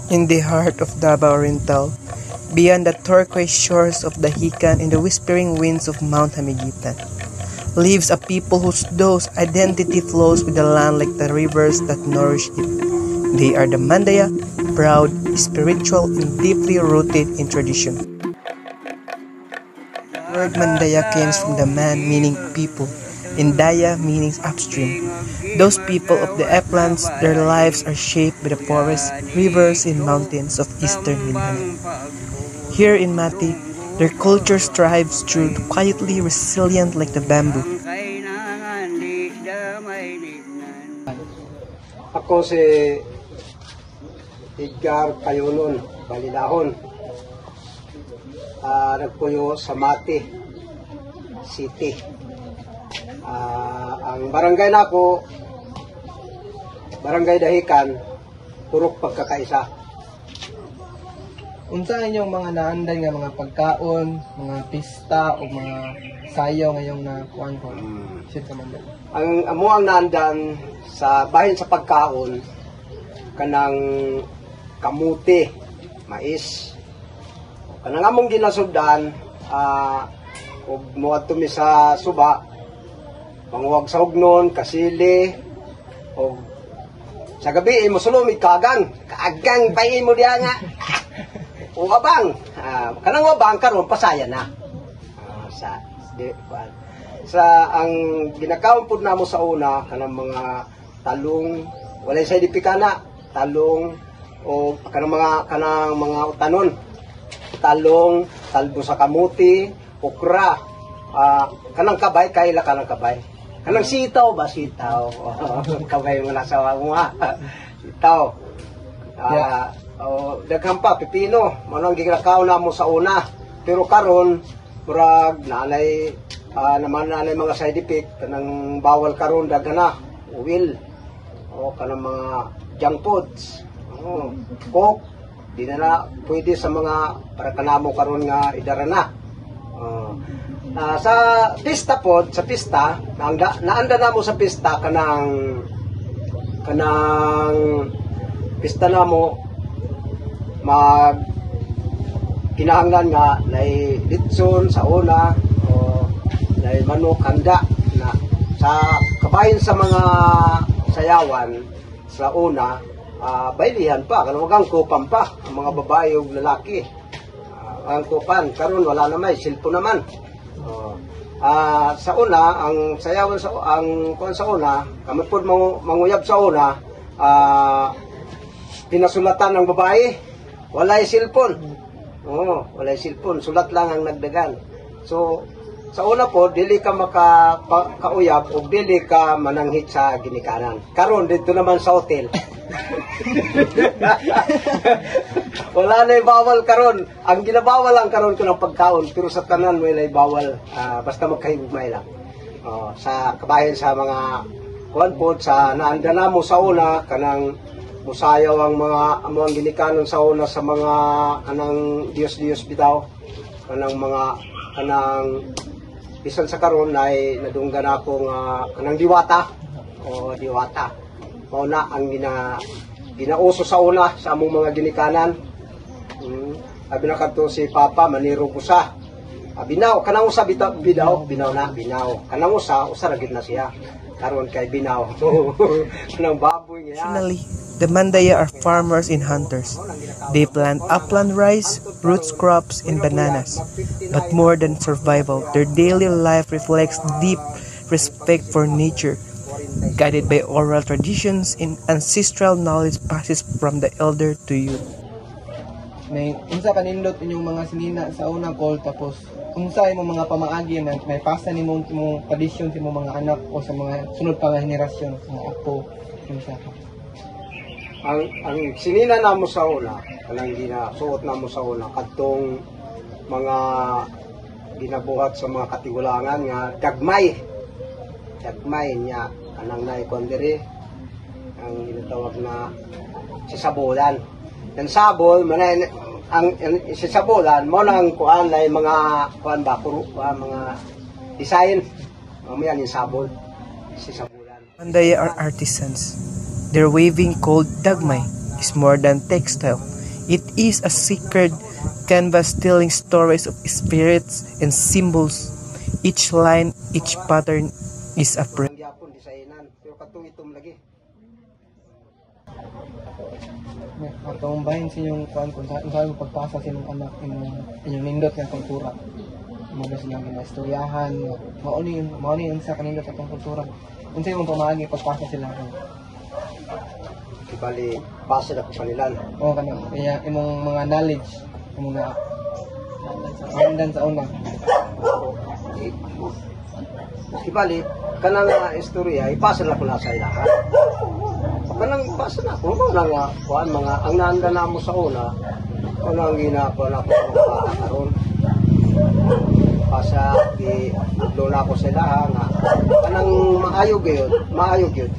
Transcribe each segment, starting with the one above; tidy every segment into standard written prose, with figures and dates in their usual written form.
In the heart of Davao Oriental, beyond the turquoise shores of the Hican and the whispering winds of Mount Hamiguitan, lives a people whose those identity flows with the land like the rivers that nourish it. They are the Mandaya, proud, spiritual, and deeply rooted in tradition. The word Mandaya comes from the man meaning people, and Daya meaning upstream. Those people of the uplands, their lives are shaped by the forests, rivers, and mountains of eastern Mindanao. Here in Mati, their culture strives through quietly resilient like the bamboo. Ako si Edgar Payunon, Balilahon. Nagpuyo sa Mati City. Ang barangay nako, Barangay Dahican, purok pagkakaisa. Unsa inyong mga naandan nga mga pagkaon, mga pista o mga sayaw ngayong nakuan ko? Shit naman daw. Ang amuang naandan sa bahin sa pagkaon kanang kamuti, mais. Kanang among ginasuddan ug moadto mi sa suba, panguwag sa ugnon, kasili, o sa gabi mo sulong kagang pay mo diya nga. O abang, kanang abang karon pasaya na. Sa ang ginakaon pud namo sa una kanang mga talong, walay sa dipikana, talong o kanang mga utanon. Talong, talbo sa kamuti, okra, kanang kabay, kaila kanang kabay. Kanang sitaw ba? Sitaw. Kabay mo na sa mga. Sitaw. Daghang pa, pipino. Manang ginakaon na mo sa una. Pero karon murag nanay mga side effect. Kanang bawal karon daghan na. Oil. O kanang mga junk foods. Coke. Di na pwede sa mga para kanamo karon nga idara na. Sa pista pod, sa pista, naanda na mo sa pista kanang pista na mo mag kinahanglan nga lay litson sa una o lay manok handa na sa kabahin sa mga sayawan sa una. Bailihan pa, kanang angkupan pa ang mga babae ug lalaki. Angkupan karon wala na may silpo naman. Sa una ang sayawan sa una, kami pod manguyab sa una, pinasulatan ng babae, walay cellphone. Walay cellphone, sulat lang ang nagdagan. So sa una po, dili ka makauyab o dili ka mananghit sa ginikanan. Karon dito naman sa hotel. Wala na bawal karon. Ang ginabawal lang karon ko ng pagkaon, pero sa tanan wala bawal, basta magkahigugmay lang. Sa kabahin sa mga kuan pod sa naanda na mo sa una kanang musayaw ang mga amuang ginikanon sa una sa mga kanang Dios bitaw, kanang bisan sa karon ay nadunggan ako nga kanang diwata o diwata. Mao na ang ginauso sa una sa among mga ginikanan. Abi na kadto si Papa manirog usa. Binaw kanang usa binaw kanang usa ra gid na siya. Karon kay binaw. Kanang baboy niya. Traditionally, the Mandaya are farmers and hunters. They plant upland rice, roots crops, and bananas. But more than survival, their daily life reflects deep respect for nature, guided by oral traditions and ancestral knowledge passes from the elder to youth. May unsa kanindot inyong mga sinina sa unang call, tapos unsa imong mga pamaagi na may pasa nimong tradisyon sa imong mga anak o sa mga sunod pa nga henerasyon, mga apo, unsa ka? Ang sinina namo sa una, kanang ginasuot namo sa una kadtong mga ginabuhat sa mga katigulangan nga dagmay niya kanang naikon diri ang ginatawag na sisabolan. Ang sabol manay ang sisabolan mo nang kuan lay mga kuan ba puro mga design mamaya ni sabol sisabolan. Mandaya are artisans. Their weaving called dagmay is more than textile. It is a sacred canvas telling stories of spirits and symbols. Each line, each pattern is a prayer. Ang yapon designan pero katong itom lagi. Atong bahin sa inyong kuan kung saan pagpasa sa inyong anak inyong nindot nga kultura. Mga silang ginaistoryahan, mao ni yung sa kanindot atong kultura. Unsa imong pamaagi pagpasa sila ko. Ibali base na ko kanilan. O kanang kaya imong mga knowledge, imong mga pandan sa una. Ibali kanang istorya ipasa na ko na sa ilaha. Kanang ipasa na ko na nga kuan mga ang naanda namo sa una kanang ginako na ko karon. Pasa di lola ko sa ilaha nga kanang maayo gyud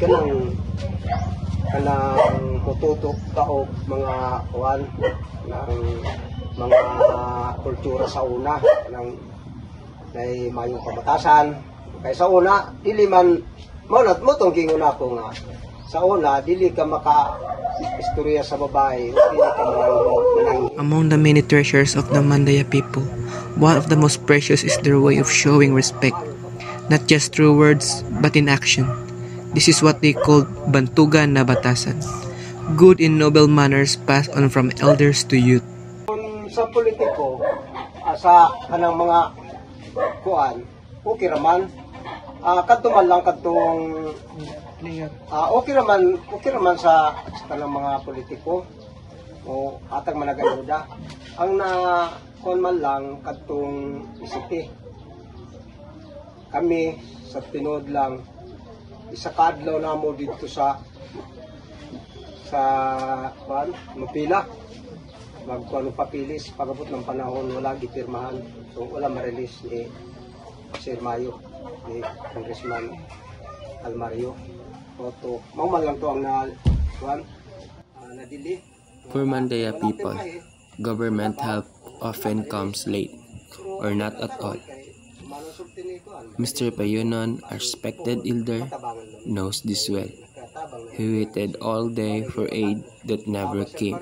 kanang mututok ka og mga kuan ng mga kultura sa una kanang may mayong kabatasan kay sa una dili man maunat mo tong gingon ako nga sa una dili ka maka istorya sa babae dili ka manang. Among the many treasures of the Mandaya people, one of the most precious is their way of showing respect, not just through words but in action. This is what they call bantugan na batasan, good and noble manners passed on from elders to youth. Kung sa politiko sa kanang mga kuan okay raman kadto man lang kadtong okay raman sa kanang mga politiko o atag managayuda ang na kuan man lang kadtong isite kami sa tinod lang isa kadlaw na mo dito sa kuan mapila magkuan papilis pagabot ng panahon wala gipirmahan so wala ma-release ni Sir Mayo ni Congressman Almario to mauman lang to ang na kuan nadili. For Mandaya people, government help often comes late or not at all. Mr. Payunon, a respected elder, knows this well. He waited all day for aid that never came.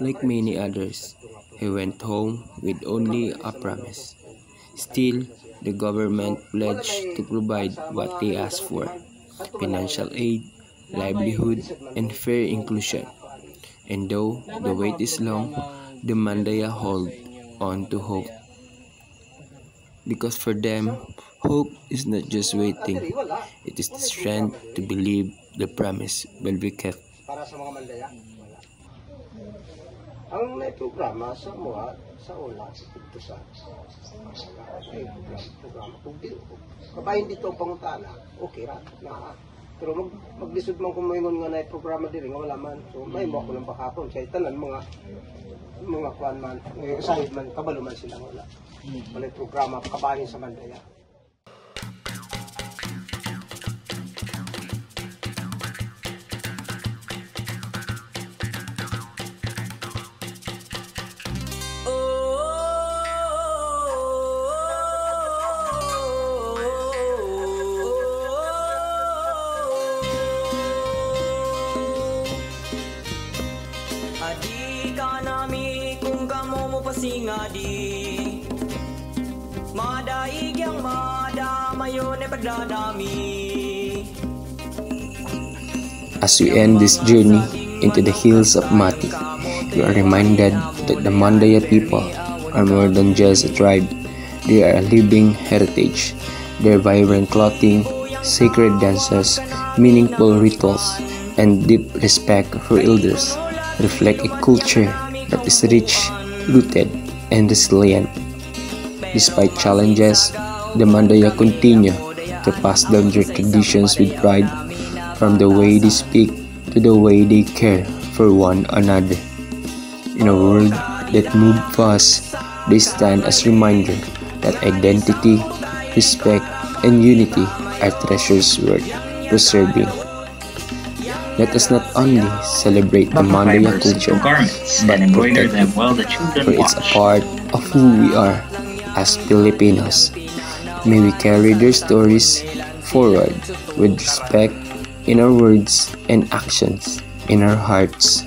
Like many others, he went home with only a promise. Still, the government pledged to provide what they asked for: financial aid, livelihood, and fair inclusion. And though the wait is long, the Mandaya hold on to hope. Because for them, hope is not just waiting, it is the strength to believe the promise will be kept. Para sa mga Mandaya, ang may programa sa mga sa una dito sa programa kung kabahin dito ang pangutana okay ra na pero maglisod man kung mayingon nga na programa diri nga wala man so may mo ako ng bakakon sa tanan mga kuan man sahid man kabalo man sila wala programa kabahin sa Mandaya. Adi ka nami kung kamo mo pasingadi Madaig yang madamayon ay pagdadami. As we end this journey into the hills of Mati, we are reminded that the Mandaya people are more than just a tribe. They are a living heritage. Their vibrant clothing, sacred dances, meaningful rituals, and deep respect for elders reflect a culture that is rich, rooted, and resilient. Despite challenges, the Mandaya continue to pass down their traditions with pride, from the way they speak to the way they care for one another. In a world that moves fast, they stand as reminder that identity, respect, and unity are treasures worth preserving. Let us not only celebrate the Mandaya culture, but protect it, for it's a part of who we are as Filipinos. May we carry their stories forward with respect in our words and actions, in our hearts.